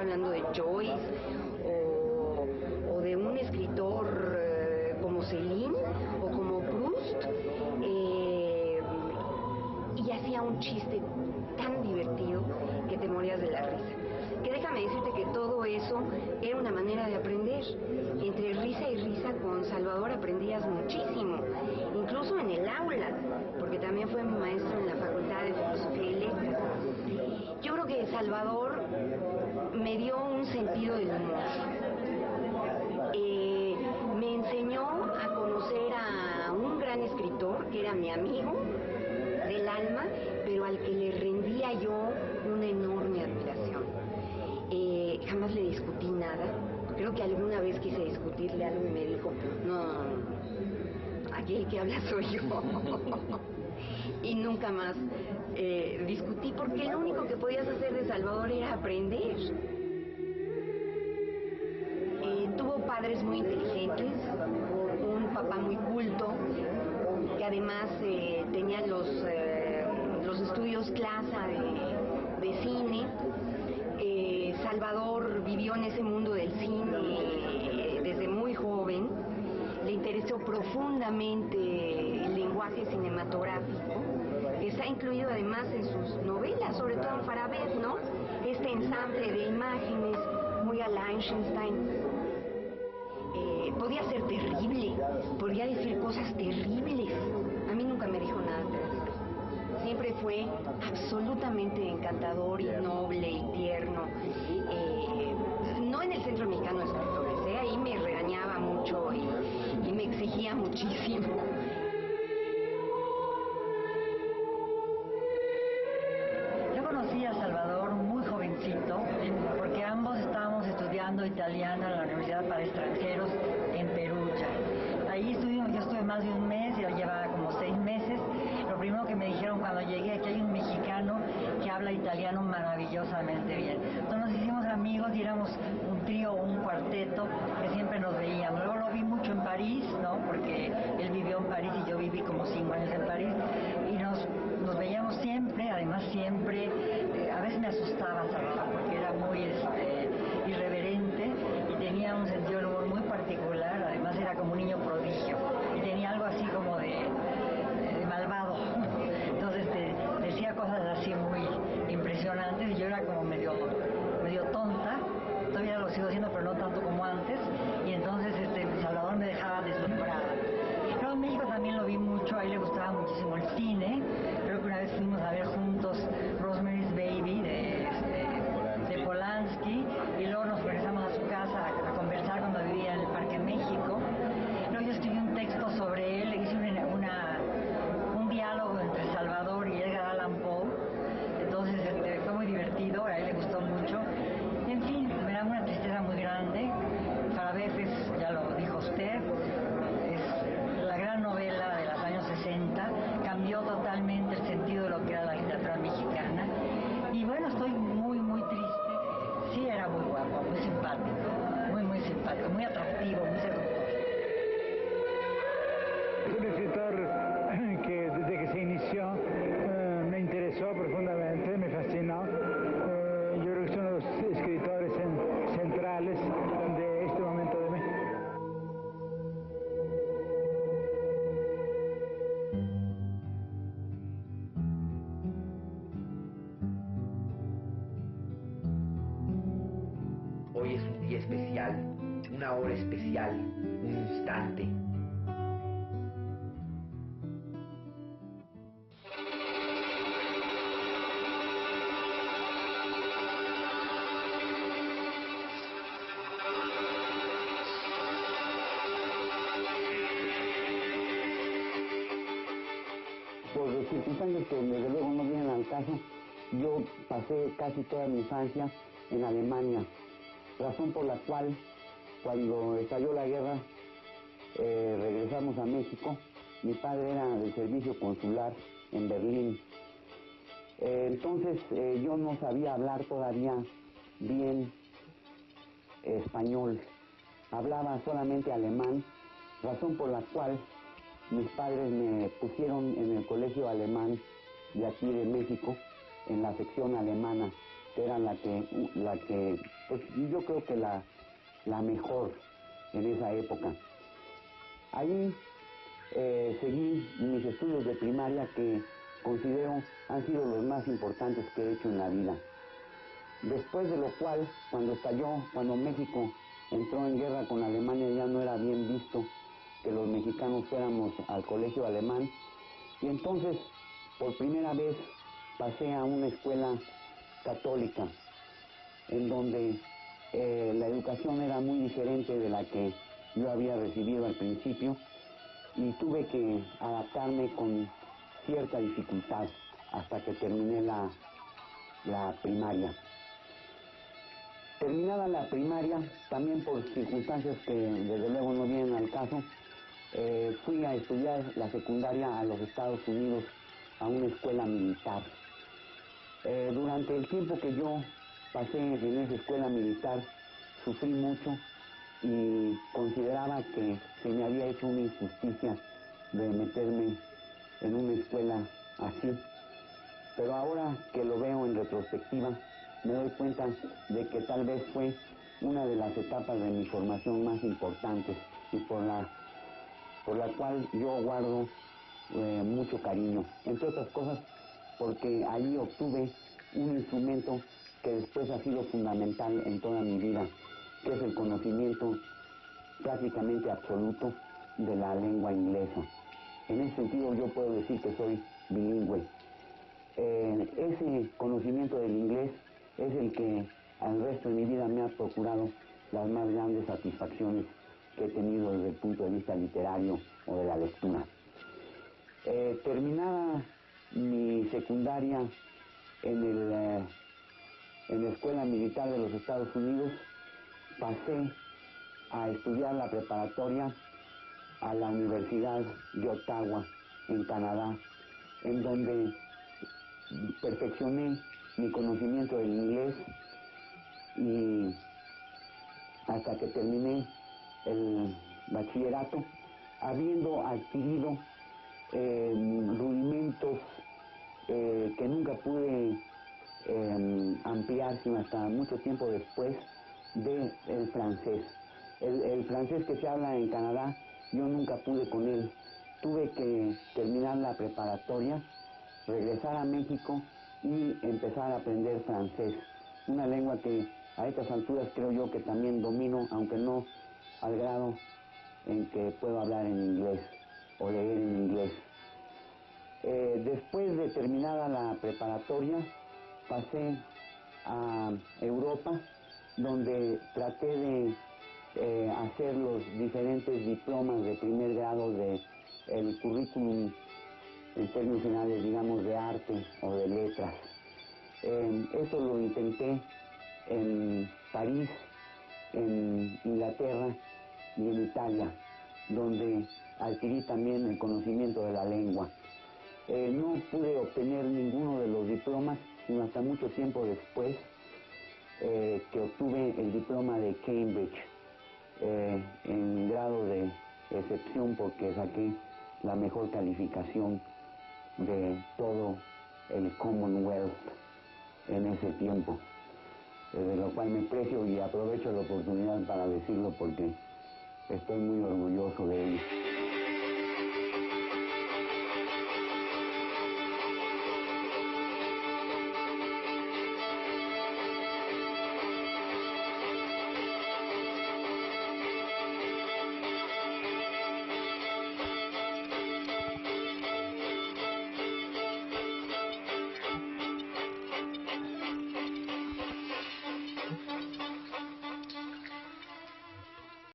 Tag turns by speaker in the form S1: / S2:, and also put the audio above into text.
S1: estaba hablando de Joyce o de un escritor como Céline o como Proust, y hacía un chiste tan divertido que te morías de la risa. Que déjame decirte que todo eso era una manera de aprender. Entre risa y risa con Salvador aprendías muchísimo, incluso en el aula, porque también fue mi maestro en la Facultad de Filosofía y Letras. Yo creo que Salvador me dio un sentido del humor. Me enseñó a conocer a un gran escritor que era mi amigo del alma, pero al que le rendía yo una enorme admiración. Jamás le discutí nada. Creo que alguna vez quise discutirle algo y me dijo, no, aquí el que habla soy yo. Y nunca más discutí, porque lo único que podías hacer de Salvador era aprender. Tuvo padres muy inteligentes, un papá muy culto, que además tenía los estudios Clasa de cine. Salvador vivió en ese mundo del cine desde muy joven. Le interesó profundamente el lenguaje cinematográfico, que está incluido además en sus novelas, sobre todo en Farabet, ¿no? Este ensamble de imágenes muy a la Einstein. Podía ser terrible, podía decir cosas terribles. A mí nunca me dijo nada terrible. Siempre fue absolutamente encantador y noble y tierno. No en el Centro Mexicano de Escritores, ahí me regañaba mucho y me exigía muchísimo.
S2: Yo conocí a Salvador muy jovencito, porque ambos estábamos estudiando italiano en la Universidad para Extranjeros en Perugia. Ahí yo estuve más de un mes, yo llevaba como 6 meses. Lo primero que me dijeron cuando llegué, que hay un mexicano que habla italiano maravillosamente bien. Entonces nos hicimos amigos y éramos un trío, un cuarteto, que siempre nos veíamos. Luego lo vi mucho en París, ¿no? Porque él vivió en París y yo viví como 5 años en París, y nos veíamos siempre, además siempre, a veces me asustaba Salvador porque era muy irreverente y tenía un sentido del humor muy particular. Además era como un niño prodigio y tenía algo así como de malvado. Entonces decía cosas así muy impresionantes y yo era como medio tonta. Todavía lo sigo haciendo, pero no tanto como antes, y entonces Salvador me dejaba deslumbrada. Luego en México también lo vi mucho, a él le gustaba muchísimo el cine. Creo que una vez fuimos a ver juntos Rosemary's Baby de Polanski, y luego nos regresamos a su casa a conversar cuando vivía en el Parque México. Luego yo escribí un texto sobre él, le hice un diálogo entre Salvador y Edgar Allan Poe. Entonces fue muy divertido, a él le gustó mucho. Y en fin, me da una tristeza muy grande. Farabet, ya lo dijo usted, es la gran novela de los años 60, cambió totalmente el sentido de lo que era la literatura mexicana. Y bueno, estoy muy, muy triste. Sí, era muy guapo, muy simpático, muy atractivo, muy seductor.
S3: Es un escritor que desde que se inició me interesó profundamente, me fascinó. Yo creo que son los escritores centrales de este momento de México.
S4: Hoy es un día especial, una hora especial, un instante.
S5: Por circunstancias que desde luego no vienen al caso, yo pasé casi toda mi infancia en Alemania, razón por la cual cuando estalló la guerra regresamos a México. Mi padre era del servicio consular en Berlín. Entonces yo no sabía hablar todavía bien español, hablaba solamente alemán, razón por la cual mis padres me pusieron en el colegio alemán de aquí de México, en la sección alemana que era la que pues yo creo que la mejor en esa época. Ahí seguí mis estudios de primaria, que considero han sido los más importantes que he hecho en la vida. Después de lo cual, cuando México entró en guerra con Alemania, ya no era bien visto que los mexicanos fuéramos al colegio alemán, y entonces por primera vez pasé a una escuela católica, en donde la educación era muy diferente de la que yo había recibido al principio, y tuve que adaptarme con cierta dificultad hasta que terminé la primaria. Terminada la primaria, también por circunstancias que desde luego no vienen al caso, fui a estudiar la secundaria a los Estados Unidos, a una escuela militar. Durante el tiempo que yo pasé en esa escuela militar, sufrí mucho y consideraba que se me había hecho una injusticia de meterme en una escuela así. Pero ahora que lo veo en retrospectiva, me doy cuenta de que tal vez fue una de las etapas de mi formación más importantes, y por la cual yo guardo mucho cariño, entre otras cosas porque allí obtuve un instrumento que después ha sido fundamental en toda mi vida, que es el conocimiento prácticamente absoluto de la lengua inglesa. En ese sentido yo puedo decir que soy bilingüe. Ese conocimiento del inglés es el que al resto de mi vida me ha procurado las más grandes satisfacciones que he tenido desde el punto de vista literario o de la lectura. Terminada mi secundaria en la Escuela Militar de los Estados Unidos, pasé a estudiar la preparatoria a la Universidad de Ottawa, en Canadá, en donde perfeccioné mi conocimiento del inglés, y hasta que terminé el bachillerato, habiendo adquirido rudimentos que nunca pude ampliar sino hasta mucho tiempo después, del francés. El francés que se habla en Canadá, yo nunca pude con él. Tuve que terminar la preparatoria, regresar a México y empezar a aprender francés, una lengua que a estas alturas creo yo que también domino, aunque no al grado en que puedo hablar en inglés o leer en inglés. Después de terminada la preparatoria, pasé a Europa, donde traté de hacer los diferentes diplomas de primer grado de el currículum, en términos generales, digamos, de arte o de letras. Eso lo intenté en París, en Inglaterra y en Italia, donde adquirí también el conocimiento de la lengua. No pude obtener ninguno de los diplomas, sino hasta mucho tiempo después que obtuve el diploma de Cambridge, en grado de excepción, porque saqué la mejor calificación de todo el Commonwealth en ese tiempo, de lo cual me precio y aprovecho la oportunidad para decirlo porque estoy muy orgulloso de ello.